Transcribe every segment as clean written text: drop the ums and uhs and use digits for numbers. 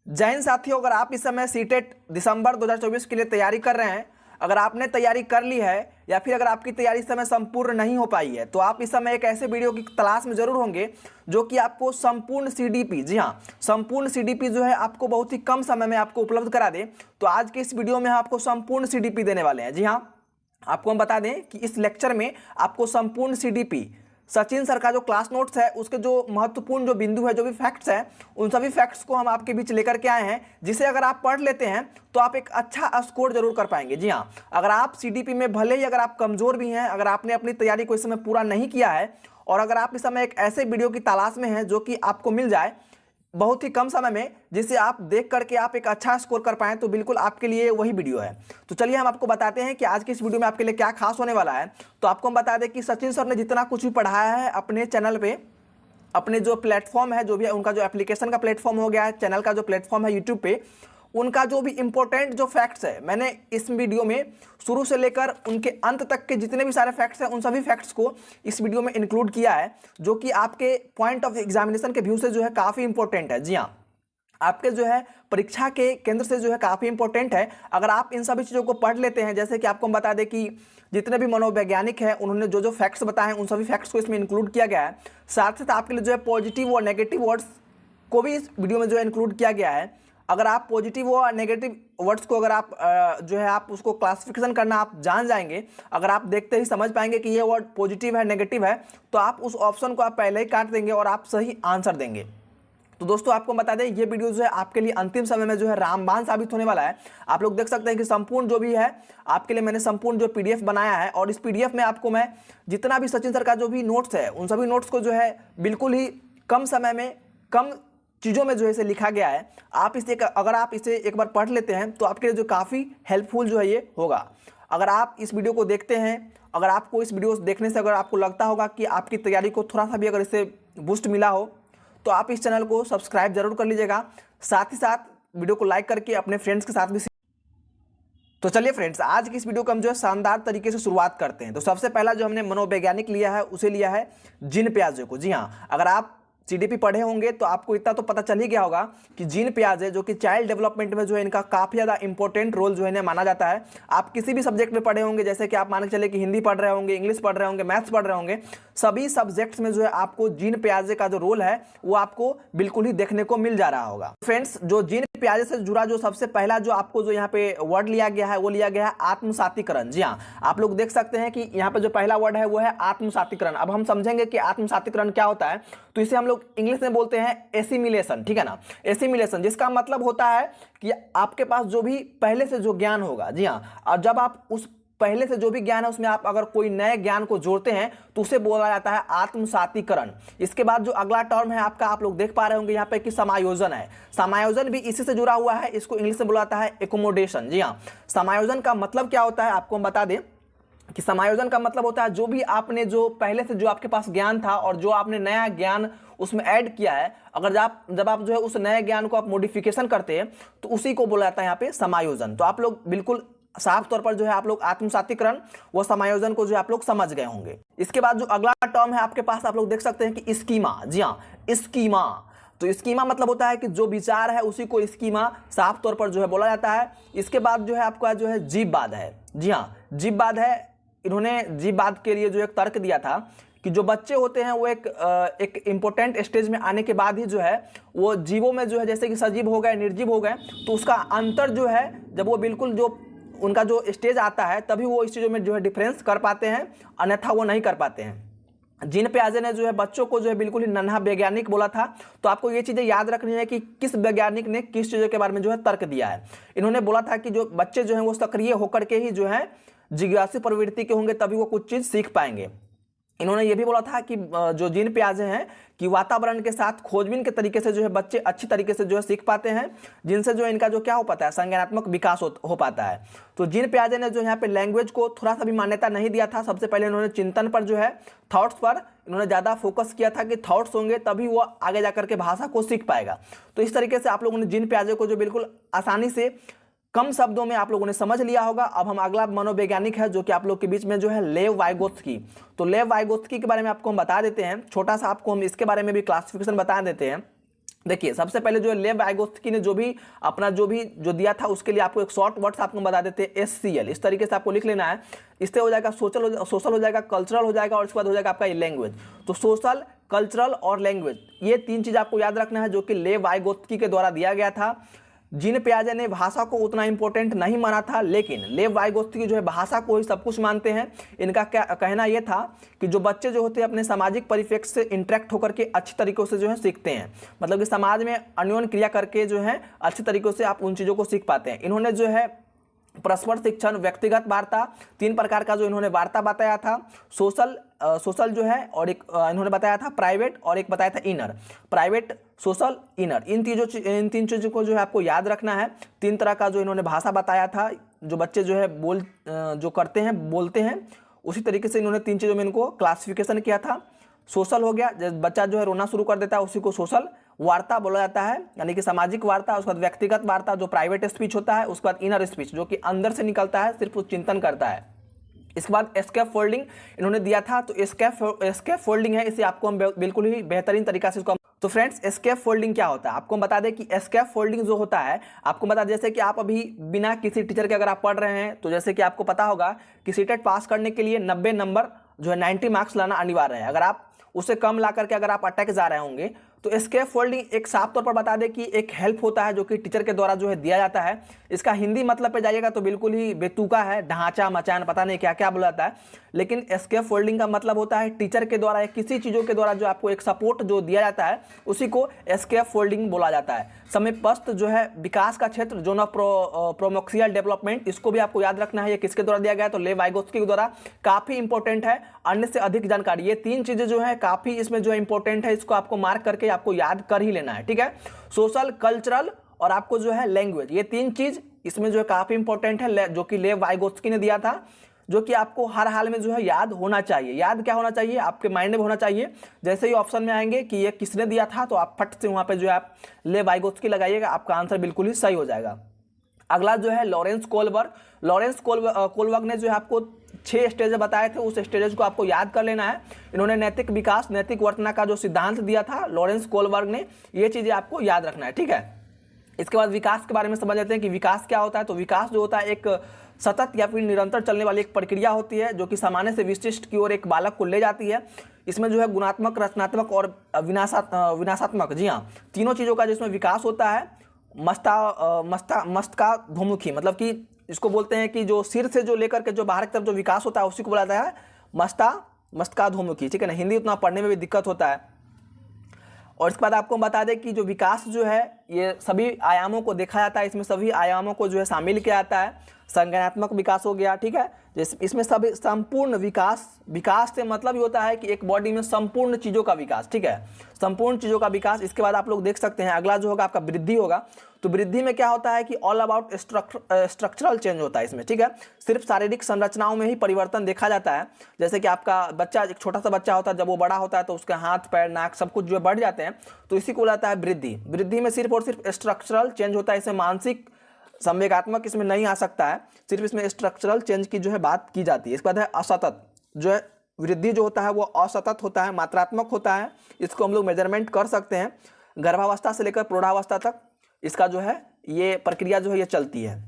जय हिंद साथियों, अगर आप इस समय सीटेट दिसंबर 2024 के लिए तैयारी कर रहे हैं, अगर आपने तैयारी कर ली है या फिर अगर आपकी तैयारी इस समय संपूर्ण नहीं हो पाई है, तो आप इस समय एक ऐसे वीडियो की तलाश में जरूर होंगे जो कि आपको संपूर्ण सीडीपी, जी हाँ, संपूर्ण सीडीपी जो है आपको बहुत ही कम समय में आपको उपलब्ध करा दे। तो आज के इस वीडियो में हम आपको संपूर्ण सीडीपी देने वाले हैं। जी हाँ, आपको हम बता दें कि इस लेक्चर में आपको संपूर्ण सीडीपी सचिन सर का जो क्लास नोट्स है, उसके जो महत्वपूर्ण जो बिंदु है, जो भी फैक्ट्स हैं, उन सभी फैक्ट्स को हम आपके बीच लेकर के आए हैं, जिसे अगर आप पढ़ लेते हैं तो आप एक अच्छा स्कोर जरूर कर पाएंगे। जी हाँ, अगर आप सीडीपी में भले ही अगर आप कमजोर भी हैं, अगर आपने अपनी तैयारी को इस समय पूरा नहीं किया है और अगर आप इस समय एक ऐसे वीडियो की तलाश में हैं जो कि आपको मिल जाए बहुत ही कम समय में, जिसे आप देख करके आप एक अच्छा स्कोर कर पाएं, तो बिल्कुल आपके लिए वही वीडियो है। तो चलिए हम आपको बताते हैं कि आज की इस वीडियो में आपके लिए क्या खास होने वाला है। तो आपको हम बता दें कि सचिन सर ने जितना कुछ भी पढ़ाया है अपने चैनल पे, अपने जो प्लेटफॉर्म है, जो भी है उनका जो एप्लीकेशन का प्लेटफॉर्म हो गया है, चैनल का जो प्लेटफॉर्म है यूट्यूब पे, उनका जो भी इंपॉर्टेंट जो फैक्ट्स है, मैंने इस वीडियो में शुरू से लेकर उनके अंत तक के जितने भी सारे फैक्ट्स हैं, उन सभी फैक्ट्स को इस वीडियो में इंक्लूड किया है, जो कि आपके पॉइंट ऑफ एग्जामिनेशन के व्यू से जो है काफ़ी इंपॉर्टेंट है। जी हाँ, आपके जो है परीक्षा के केंद्र से जो है काफ़ी इंपॉर्टेंट है। अगर आप इन सभी चीज़ों को पढ़ लेते हैं, जैसे कि आपको हम बता दें कि जितने भी मनोवैज्ञानिक हैं उन्होंने जो जो फैक्ट्स बताए हैं, उन सभी फैक्ट्स को इसमें इंक्लूड किया गया है। साथ साथ आपके लिए जो है पॉजिटिव और नेगेटिव वर्ड्स को भी इस वीडियो में जो है इंक्लूड किया गया है। अगर आप पॉजिटिव और नेगेटिव वर्ड्स को अगर आप जो है आप उसको क्लासिफिकेशन करना आप जान जाएंगे, अगर आप देखते ही समझ पाएंगे कि ये वर्ड पॉजिटिव है, नेगेटिव है, तो आप उस ऑप्शन को आप पहले ही काट देंगे और आप सही आंसर देंगे। तो दोस्तों आपको बता दें, ये वीडियो जो है आपके लिए अंतिम समय में जो है रामबाण साबित होने वाला है। आप लोग देख सकते हैं कि संपूर्ण जो भी है आपके लिए मैंने संपूर्ण जो पीडीएफ बनाया है, और इस पीडीएफ में आपको मैं जितना भी सचिन सर का जो भी नोट्स है, उन सभी नोट्स को जो है बिल्कुल ही कम समय में, कम चीज़ों में जो है इसे लिखा गया है। आप इसे अगर आप इसे एक बार पढ़ लेते हैं तो आपके लिए जो काफ़ी हेल्पफुल जो है ये होगा। अगर आप इस वीडियो को देखते हैं, अगर आपको इस वीडियो देखने से अगर आपको लगता होगा कि आपकी तैयारी को थोड़ा सा भी अगर इससे बूस्ट मिला हो, तो आप इस चैनल को सब्सक्राइब जरूर कर लीजिएगा। साथ ही साथ वीडियो को लाइक करके अपने फ्रेंड्स के साथ भी। तो चलिए फ्रेंड्स, आज की इस वीडियो को हम जो है शानदार तरीके से शुरुआत करते हैं। तो सबसे पहला जो हमने मनोवैज्ञानिक लिया है, उसे लिया है जीन पियाजे को। जी हाँ, अगर आप सीडीपी पढ़े होंगे तो आपको इतना तो पता चल ही गया होगा कि जीन पियाजे जो कि चाइल्ड डेवलपमेंट में जो है इनका काफ़ी ज़्यादा इंपॉर्टेंट रोल जो है इन्हें माना जाता है। आप किसी भी सब्जेक्ट में पढ़े होंगे, जैसे कि आप मान के चले कि हिंदी पढ़ रहे होंगे, इंग्लिश पढ़ रहे होंगे, मैथ्स पढ़ रहे होंगे, सभी सब्जेक्ट्स में जो है आपको जीन पियाजे का जो रोल है वो आपको बिल्कुल ही देखने को मिल जा रहा होगा। फ्रेंड्स, जो जीन पियाजे से जुड़ा जो सबसे पहला जो आपको जो यहाँ पे वर्ड लिया गया है, वो लिया गया है आत्मसातीकरण। जी हाँ, आप लोग देख सकते हैं कि यहाँ पे जो पहला वर्ड है वो है आत्मसातीकरण। अब हम समझेंगे कि आत्मसातीकरण क्या होता है। तो इसे हम लोग इंग्लिश में बोलते हैं एसिमिलेशन, ठीक है ना, एसिमिलेशन, जिसका मतलब होता है कि आपके पास जो भी पहले से जो ज्ञान होगा, जी हाँ, और जब आप उस पहले से जो भी ज्ञान है उसमें आप अगर कोई नए ज्ञान को जोड़ते हैं तो उसे बोला जाता है आत्मसातीकरण। इसके बाद जो अगला टर्म है आपका, आप लोग देख पा रहे होंगे यहाँ पे कि समायोजन है। समायोजन भी इसी से जुड़ा हुआ है, इसको इंग्लिश में बोला जाता है एकोमोडेशन। जी हाँ, समायोजन का मतलब क्या होता है आपको हम बता दें कि समायोजन का मतलब होता है जो भी आपने जो पहले से जो आपके पास ज्ञान था और जो आपने नया ज्ञान उसमें ऐड किया है, अगर जब आप जो है उस नए ज्ञान को आप मॉडिफिकेशन करते हैं तो उसी को बोला जाता है यहाँ पे समायोजन। तो आप लोग बिल्कुल साफ तौर पर जो है आप लोग आत्मसातीकरण व समायोजन को जो आप लोग समझ गए होंगे। इसके बाद जो अगला टर्म है आपके पास, आप लोग देख सकते हैं कि स्कीमा। जी हाँ, स्कीमा। तो स्कीमा मतलब होता है कि जो विचार है उसी को स्कीमा साफ तौर पर जो है बोला जाता है। इसके बाद जो है आपका जो है जीववाद है। जी हाँ, जीववाद है। इन्होंने जीववाद के लिए जो एक तर्क दिया था कि जो बच्चे होते हैं वो एक इम्पोर्टेंट स्टेज में आने के बाद ही जो है वो जीवों में जो है, जैसे कि सजीव हो गए, निर्जीव हो गए, तो उसका अंतर जो है जब वो बिल्कुल जो उनका जो स्टेज आता है तभी वो इस चीज़ों में जो है डिफरेंस कर पाते हैं, अन्यथा वो नहीं कर पाते हैं। जीन पियाजे ने जो है बच्चों को जो है बिल्कुल ही नन्हा वैज्ञानिक बोला था। तो आपको ये चीज़ें याद रखनी है कि किस वैज्ञानिक ने किस चीज़ों के बारे में जो है तर्क दिया है। इन्होंने बोला था कि जो बच्चे जो हैं वो सक्रिय होकर के ही जो है जिज्ञासु प्रवृत्ति के होंगे, तभी वो कुछ चीज़ सीख पाएंगे। इन्होंने ये भी बोला था कि जो जीन पियाजे हैं कि वातावरण के साथ खोजबीन के तरीके से जो है बच्चे अच्छी तरीके से जो है सीख पाते हैं, जिनसे जो इनका जो क्या हो पाता है, संज्ञानात्मक विकास हो पाता है। तो जीन पियाजे ने जो यहाँ पे लैंग्वेज को थोड़ा सा भी मान्यता नहीं दिया था। सबसे पहले इन्होंने चिंतन पर जो है, थॉट्स पर इन्होंने ज़्यादा फोकस किया था कि थॉट्स होंगे तभी वो आगे जाकर के भाषा को सीख पाएगा। तो इस तरीके से आप लोगों ने जीन पियाजे को जो बिल्कुल आसानी से कम शब्दों में आप लोगों ने समझ लिया होगा। अब हम अगला मनोवैज्ञानिक है जो कि आप लोग के बीच में जो है लेव वाइगोत्स्की। तो लेव वाइगोत्स्की के बारे में आपको हम बता देते हैं, छोटा सा आपको हम इसके बारे में भी क्लासिफिकेशन बता देते हैं। देखिए सबसे पहले जो है लेव वाइगोत्स्की ने जो दिया था उसके लिए आपको एक शॉर्ट वर्ड्स आपको बता देते हैं SCL, इस तरीके से आपको लिख लेना है। इससे हो जाएगा सोशल हो जाएगा, कल्चरल हो जाएगा और उसके बाद हो जाएगा आपका लैंग्वेज। तो सोशल, कल्चरल और लैंग्वेज, ये 3 चीज़ आपको याद रखना है जो कि लेव वाइगोत्स्की के द्वारा दिया गया था। जीन पियाजे ने भाषा को उतना इंपॉर्टेंट नहीं माना था, लेकिन लेव वाइगोत्स्की जो है भाषा को ही सब कुछ मानते हैं। इनका क्या कहना यह था कि जो बच्चे जो होते हैं अपने सामाजिक परिप्रेक्ष्य से इंटरेक्ट होकर के अच्छी तरीकों से जो है सीखते हैं, मतलब कि समाज में अन्योन्य क्रिया करके जो है अच्छी तरीकों से आप उन चीज़ों को सीख पाते हैं। इन्होंने जो है परस्पर शिक्षण, व्यक्तिगत वार्ता, 3 प्रकार का जो इन्होंने वार्ता बताया था। सोशल जो है और एक इन्होंने बताया था प्राइवेट और एक बताया था इनर। प्राइवेट, सोशल, इनर, इन 3 चीज़ों को जो है आपको याद रखना है। 3 तरह का जो इन्होंने भाषा बताया था, जो बच्चे जो है बोलते हैं उसी तरीके से इन्होंने 3 चीज़ों में इनको क्लासिफिकेशन किया था। सोशल हो गया, जब बच्चा जो है रोना शुरू कर देता है उसी को सोशल वार्ता बोला जाता है, यानी कि सामाजिक वार्ता। उसके बाद व्यक्तिगत वार्ता जो प्राइवेट स्पीच होता है, उसके बाद इनर स्पीच जो कि अंदर से निकलता है, सिर्फ उस चिंतन करता है। इसके बाद एस्केप फोल्डिंग इन्होंने दिया था, तो एस्केप फोल्डिंग है, इसे आपको हम बिल्कुल ही बेहतरीन तरीका से इसको। तो फ्रेंड्स एस्केप फोल्डिंग क्या होता है आपको हम बता दें कि एस्केप फोल्डिंग जो होता है आपको बता दें, जैसे कि आप अभी बिना किसी टीचर के अगर आप पढ़ रहे हैं, तो जैसे कि आपको पता होगा कि सीटेट पास करने के लिए 90 नंबर जो है 90 मार्क्स लाना अनिवार्य है। अगर आप उससे कम ला करके अगर आप अटैक जा रहे होंगे, तो एस्केप फोल्डिंग एक साफ तौर पर बता दें कि एक हेल्प होता है जो कि टीचर के द्वारा जो है दिया जाता है। इसका हिंदी मतलब पे जाइएगा तो बिल्कुल ही बेतुका है, ढांचा मचान पता नहीं क्या क्या बोला जाता है, लेकिन एस्केप फोल्डिंग का मतलब होता है टीचर के द्वारा या किसी चीज़ों के द्वारा जो आपको एक सपोर्ट जो दिया जाता है उसी को एस्केप फोल्डिंग बोला जाता है। समीपस्थ जो है विकास का क्षेत्र, जोन ऑफ प्रोमोक्सियल डेवलपमेंट, इसको भी आपको याद रखना है। ये किसके द्वारा दिया गया है, तो लेव वाइगोत्स्की के द्वारा। काफ़ी इंपॉर्टेंट है, अन्य से अधिक जानकारी। ये 3 चीज़ें जो है काफ़ी इसमें जो है इंपॉर्टेंट है, इसको आपको मार्क करके आपको याद कर ही लेना है, ठीक है। सोशल, कल्चरल और आपको जो है लैंग्वेज, ये 3 चीज़ इसमें जो है काफ़ी इंपॉर्टेंट है, जो कि लेव वाइगोत्स्की ने दिया था, जो कि आपको हर हाल में जो है याद होना चाहिए। याद क्या होना चाहिए, आपके माइंड में होना चाहिए। जैसे ही ऑप्शन में आएंगे कि ये किसने दिया था, तो आप फट से वहाँ पे जो है आप लेव वाइगोत्स्की लगाइएगा, आपका आंसर बिल्कुल ही सही हो जाएगा। अगला जो है लॉरेंस कोलबर्ग। लॉरेंस कोलबर्ग ने जो है आपको 6 स्टेज बताए थे, उस स्टेजेस को आपको याद कर लेना है। इन्होंने नैतिक विकास, नैतिक वर्तना का जो सिद्धांत दिया था लॉरेंस कोलबर्ग ने, ये चीज़ें आपको याद रखना है, ठीक है। इसके बाद विकास के बारे में समझ लेते हैं कि विकास क्या होता है। तो विकास जो होता है एक सतत या फिर निरंतर चलने वाली एक प्रक्रिया होती है जो कि सामान्य से विशिष्ट की ओर एक बालक को ले जाती है। इसमें जो है गुणात्मक, रचनात्मक और विनाशात्मक, जी हाँ, तीनों चीज़ों का जिसमें विकास होता है। मस्तकाधोमुखी, मतलब कि इसको बोलते हैं कि जो सिर से जो लेकर के जो बाहर की तरफ जो विकास होता है उसी को बोला जाता है मस्तकाधोमुखी, ठीक है ना। हिंदी उतना पढ़ने में भी दिक्कत होता है। और इसके बाद आपको बता दें कि जो विकास जो है ये सभी आयामों को देखा जाता है, इसमें सभी आयामों को जो है शामिल किया जाता है। संज्ञानात्मक विकास हो गया, ठीक है। इसमें सभी संपूर्ण विकास से मतलब ये होता है कि एक बॉडी में संपूर्ण चीज़ों का विकास, ठीक है, संपूर्ण चीज़ों का विकास। इसके बाद आप लोग देख सकते हैं अगला जो होगा आपका वृद्धि होगा। तो वृद्धि में क्या होता है कि ऑल अबाउट स्ट्रक्चरल चेंज होता है इसमें, ठीक है। सिर्फ शारीरिक संरचनाओं में ही परिवर्तन देखा जाता है। जैसे कि आपका बच्चा, एक छोटा सा बच्चा होता है, जब वो बड़ा होता है तो उसके हाथ, पैर, नाक सब कुछ जो है बढ़ जाते हैं, तो इसी को बोला है वृद्धि। वृद्धि में सिर्फ और सिर्फ स्ट्रक्चरल चेंज होता है, इसमें मानसिक संवेगात्मक इसमें नहीं आ सकता है, सिर्फ इसमें स्ट्रक्चरल चेंज की जो है बात की जाती है। इसके बाद है असतत, जो है वृद्धि जो होता है वो असतत होता है, मात्रात्मक होता है। इसको हम लोग मेजरमेंट कर सकते हैं। गर्भावस्था से लेकर प्रौढ़ावस्था तक इसका जो है ये प्रक्रिया जो है ये चलती है।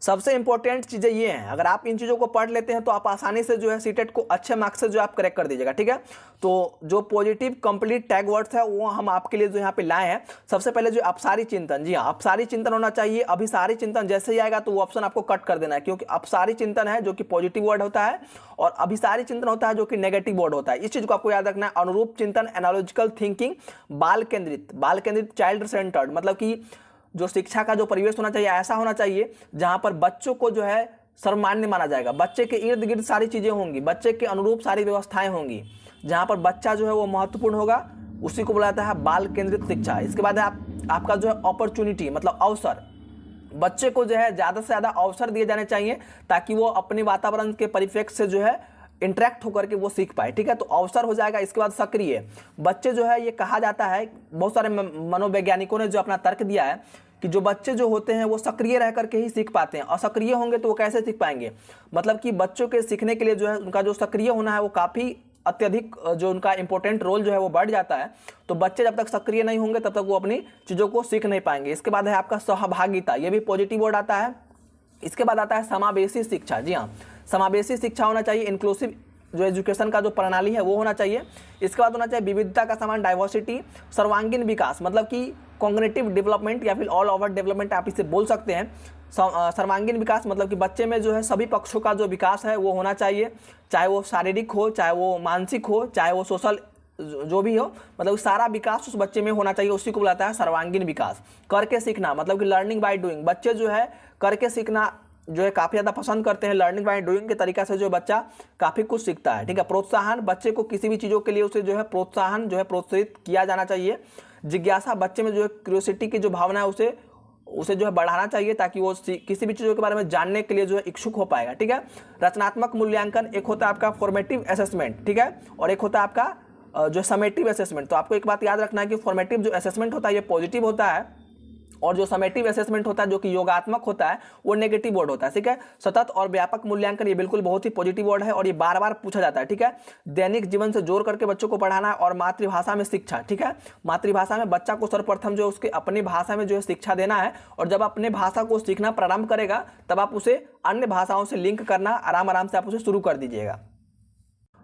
सबसे इंपॉर्टेंट चीज़ें ये हैं, अगर आप इन चीज़ों को पढ़ लेते हैं तो आप आसानी से जो है सीटेट को अच्छे मार्क्स से जो आप करेक्ट कर दीजिएगा, ठीक है। तो जो पॉजिटिव कंप्लीट टैग वर्ड्स है वो हम आपके लिए जो यहाँ पे लाए हैं। सबसे पहले जो अपसारी चिंतन, जी हाँ, अपसारी चिंतन होना चाहिए। अभिसारी चिंतन जैसे ही आएगा तो वो ऑप्शन आपको कट कर देना है, क्योंकि अपसारी चिंतन है जो कि पॉजिटिव वर्ड होता है और अभिसारी चिंतन होता है जो कि नेगेटिव वर्ड होता है। इस चीज़ को आपको याद रखना है। अनुरूप चिंतन, एनालॉजिकल थिंकिंग, बाल केंद्रित, चाइल्ड सेंटर्ड, मतलब कि जो शिक्षा का जो परिवेश होना चाहिए ऐसा होना चाहिए जहां पर बच्चों को जो है सर्वमान्य माना जाएगा। बच्चे के इर्द गिर्द सारी चीज़ें होंगी, बच्चे के अनुरूप सारी व्यवस्थाएं होंगी, जहां पर बच्चा जो है वो महत्वपूर्ण होगा, उसी को बुलाता है बाल केंद्रित शिक्षा। इसके बाद है आपका जो है अपॉर्चुनिटी, मतलब अवसर। बच्चे को जो है ज़्यादा से ज़्यादा अवसर दिए जाने चाहिए ताकि वो अपने वातावरण के परिप्रेक्ष्य से जो है इंटरेक्ट होकर के वो सीख पाए, ठीक है। तो अवसर हो जाएगा। इसके बाद सक्रिय बच्चे जो है, ये कहा जाता है, बहुत सारे मनोवैज्ञानिकों ने जो अपना तर्क दिया है कि जो बच्चे जो होते हैं वो सक्रिय रह करके ही सीख पाते हैं। असक्रिय होंगे तो वो कैसे सीख पाएंगे, मतलब कि बच्चों के सीखने के लिए जो है उनका जो सक्रिय होना है वो काफ़ी अत्यधिक जो उनका इंपॉर्टेंट रोल जो है वो बढ़ जाता है। तो बच्चे जब तक सक्रिय नहीं होंगे तब तक वो अपनी चीज़ों को सीख नहीं पाएंगे। इसके बाद है आपका सहभागिता, ये भी पॉजिटिव वर्ड आता है। इसके बाद आता है समावेशी शिक्षा। जी हाँ, समावेशी शिक्षा होना चाहिए, इंक्लूसिव जो एजुकेशन का जो प्रणाली है वो होना चाहिए। इसके बाद होना चाहिए विविधता का समान, डाइवर्सिटी, सर्वांगीण विकास, मतलब कि कॉग्निटिव डेवलपमेंट या फिर ऑल ओवर डेवलपमेंट आप इसे बोल सकते हैं। सर्वांगीण विकास मतलब कि बच्चे में जो है सभी पक्षों का जो विकास है वो होना चाहिए, चाहे वो शारीरिक हो, चाहे वो मानसिक हो, चाहे वो सोशल जो भी हो, मतलब सारा विकास उस बच्चे में होना चाहिए, उसी को बुलाता है सर्वांगीण विकास। करके सीखना मतलब कि लर्निंग बाय डूइंग, बच्चे जो है करके सीखना जो है काफ़ी ज़्यादा पसंद करते हैं। लर्निंग बाय डूइंग के तरीका से जो बच्चा काफ़ी कुछ सीखता है। ठीक है, प्रोत्साहन, बच्चे को किसी भी चीज़ों के लिए उसे जो है प्रोत्साहन जो है प्रोत्साहित किया जाना चाहिए। जिज्ञासा, बच्चे में जो है क्यूरियोसिटी की जो भावना है उसे जो है बढ़ाना चाहिए ताकि वो किसी भी चीज़ों के बारे में जानने के लिए जो है इच्छुक हो पाएगा। ठीक है, रचनात्मक मूल्यांकन, एक होता है आपका फॉर्मेटिव असेसमेंट, ठीक है, और एक होता है आपका जो समेटिव असेसमेंट। तो आपको एक बात याद रखना है कि फॉर्मेटिव जो असेसमेंट होता है ये पॉजिटिव होता है, और जो समेटिव असेसमेंट होता है जो कि योगात्मक होता है वो नेगेटिव वर्ड होता है। ठीक है, सतत और व्यापक मूल्यांकन ये बिल्कुल बहुत ही पॉजिटिव वर्ड है और ये बार बार पूछा जाता है। ठीक है, दैनिक जीवन से जोड़ करके बच्चों को पढ़ाना और मातृभाषा में शिक्षा। ठीक है, मातृभाषा में बच्चा को सर्वप्रथम जो उसके अपनी भाषा में जो है शिक्षा देना है, और जब अपने भाषा को सीखना प्रारंभ करेगा तब आप उसे अन्य भाषाओं से लिंक करना आराम आराम से आप उसे शुरू कर दीजिएगा।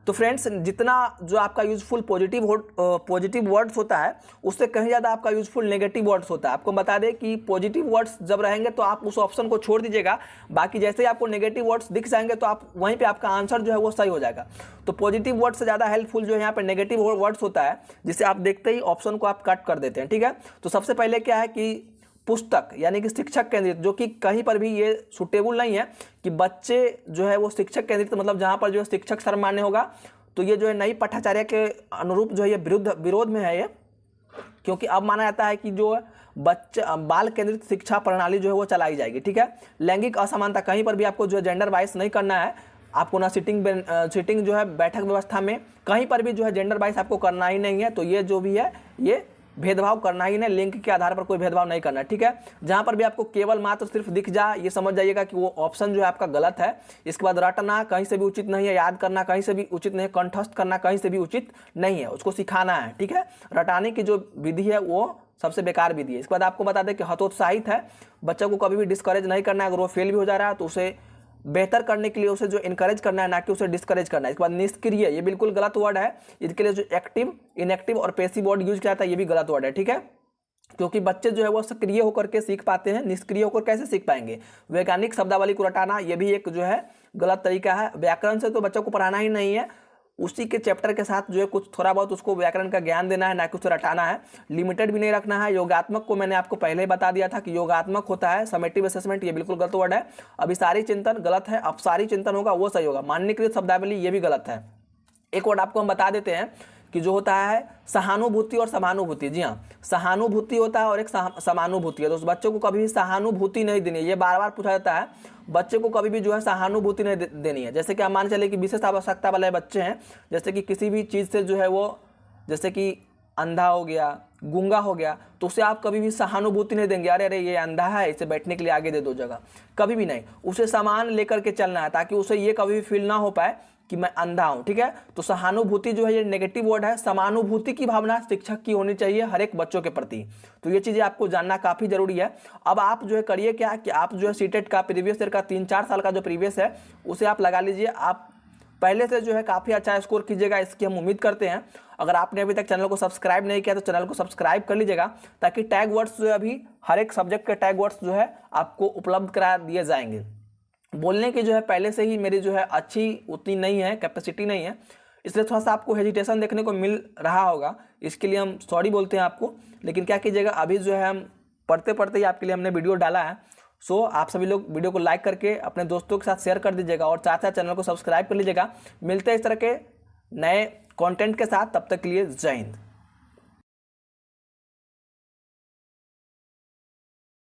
तो फ्रेंड्स, जितना जो आपका यूजफुल पॉजिटिव वर्ड्स होता है उससे कहीं ज़्यादा आपका यूजफुल नेगेटिव वर्ड्स होता है। आपको बता दें कि पॉजिटिव वर्ड्स जब रहेंगे तो आप उस ऑप्शन को छोड़ दीजिएगा, बाकी जैसे ही आपको नेगेटिव वर्ड्स दिख जाएंगे तो आप वहीं पे आपका आंसर जो है वो सही हो जाएगा। तो पॉजिटिव वर्ड्स से ज़्यादा हेल्पफुल जो है यहाँ पर नेगेटिव वर्ड्स होता है, जिसे आप देखते ही ऑप्शन को आप कट कर देते हैं। ठीक है, तो सबसे पहले क्या है कि पुस्तक यानी कि शिक्षक केंद्रित, जो कि कहीं पर भी ये सुटेबल नहीं है कि बच्चे जो है वो शिक्षक केंद्रित, मतलब जहाँ पर जो है शिक्षक सर्वमान्य होगा, तो ये जो है नई पठाचार्य के अनुरूप जो है ये विरोध में है ये, क्योंकि अब माना जाता है कि जो बाल केंद्रित शिक्षा प्रणाली जो है वो चलाई जाएगी। ठीक है, लैंगिक असमानता, कहीं पर भी आपको जो है जेंडर वाइज नहीं करना है, आपको ना सीटिंग जो है बैठक व्यवस्था में कहीं पर भी जो है जेंडर वाइज आपको करना ही नहीं है। तो ये जो भी है ये भेदभाव करना ही नहीं, लिंग के आधार पर कोई भेदभाव नहीं करना। ठीक है, जहां पर भी आपको केवल मात्र सिर्फ दिख जाए ये समझ जाइएगा कि वो ऑप्शन जो है आपका गलत है। इसके बाद रटना कहीं से भी उचित नहीं है, याद करना कहीं से भी उचित नहीं है, कंठस्थ करना कहीं से भी उचित नहीं है, उसको सिखाना है। ठीक है, रटाने की जो विधि है वो सबसे बेकार विधि है। इसके बाद आपको बता दें कि हतोत्साहित है, बच्चों को कभी भी डिस्करेज नहीं करना है। अगर वो फेल भी हो जा रहा है तो उसे बेहतर करने के लिए उसे जो इनकरेज करना है, ना कि उसे डिस्करेज करना है। इसके बाद निष्क्रिय, ये बिल्कुल गलत वर्ड है, इसके लिए जो एक्टिव, इनएक्टिव और पैसिव वर्ड यूज किया जाता है ये भी गलत वर्ड है। ठीक है, क्योंकि बच्चे जो है वो सक्रिय होकर के सीख पाते हैं, निष्क्रिय होकर कैसे सीख पाएंगे। वैज्ञानिक शब्दावली को रटाना ये भी एक जो है गलत तरीका है। व्याकरण से तो बच्चों को पढ़ाना ही नहीं है, उसी के चैप्टर के साथ जो है कुछ थोड़ा बहुत उसको व्याकरण का ज्ञान देना है, ना कि उसे रटाना है। लिमिटेड भी नहीं रखना है। योगात्मक को मैंने आपको पहले ही बता दिया था कि योगात्मक होता है समेटिव असेसमेंट, ये बिल्कुल गलत वर्ड है। अभिसारी चिंतन गलत है, अपसारी चिंतन होगा वो सही होगा। माननीकृत शब्दावली ये भी गलत है। एक वर्ड आपको हम बता देते हैं कि जो होता है सहानुभूति और समानुभूति। जी हाँ, सहानुभूति होता है और एक समानुभूति है। तो उस बच्चों को कभी भी सहानुभूति नहीं देनी है, ये बार बार पूछा जाता है। बच्चे को कभी भी जो है सहानुभूति नहीं देनी है। जैसे कि आप मान चले कि विशेष आवश्यकता वाले बच्चे हैं, जैसे कि किसी भी चीज़ से जो है वो, जैसे कि अंधा हो गया, गूंगा हो गया, तो उसे आप कभी भी सहानुभूति नहीं देंगे, अरे अरे ये अंधा है इसे बैठने के लिए आगे दे दो जगह, कभी भी नहीं। उसे सामान लेकर के चलना है ताकि उसे ये कभी भी फील ना हो पाए कि मैं अंधा हूं। ठीक है, तो सहानुभूति जो है ये नेगेटिव वर्ड है। समानुभूति की भावना शिक्षक की होनी चाहिए हर एक बच्चों के प्रति। तो ये चीजें आपको जानना काफी जरूरी है। अब आप जो है करिए क्या कि आप जो है सीटेट का प्रीवियस ईयर का 3-4 साल का जो प्रीवियस है उसे आप लगा लीजिए। आप पहले से जो है काफ़ी अच्छा स्कोर कीजिएगा, इसकी हम उम्मीद करते हैं। अगर आपने अभी तक चैनल को सब्सक्राइब नहीं किया तो चैनल को सब्सक्राइब कर लीजिएगा, ताकि टैग वर्ड्स जो है अभी हर एक सब्जेक्ट के टैग वर्ड्स जो है आपको उपलब्ध करा दिए जाएंगे। बोलने की जो है पहले से ही मेरी जो है अच्छी उतनी नहीं है, कैपेसिटी नहीं है, इसलिए थोड़ा सा आपको हेजिटेशन देखने को मिल रहा होगा। इसके लिए हम सॉरी बोलते हैं आपको। लेकिन क्या कीजिएगा, अभी जो है हम पढ़ते पढ़ते ही आपके लिए हमने वीडियो डाला है। सो आप सभी लोग वीडियो को लाइक करके अपने दोस्तों के साथ शेयर कर दीजिएगा और साथ साथ चैनल को सब्सक्राइब कर लीजिएगा। मिलते हैं इस तरह के नए कंटेंट के साथ, तब तक के लिए जय हिंद।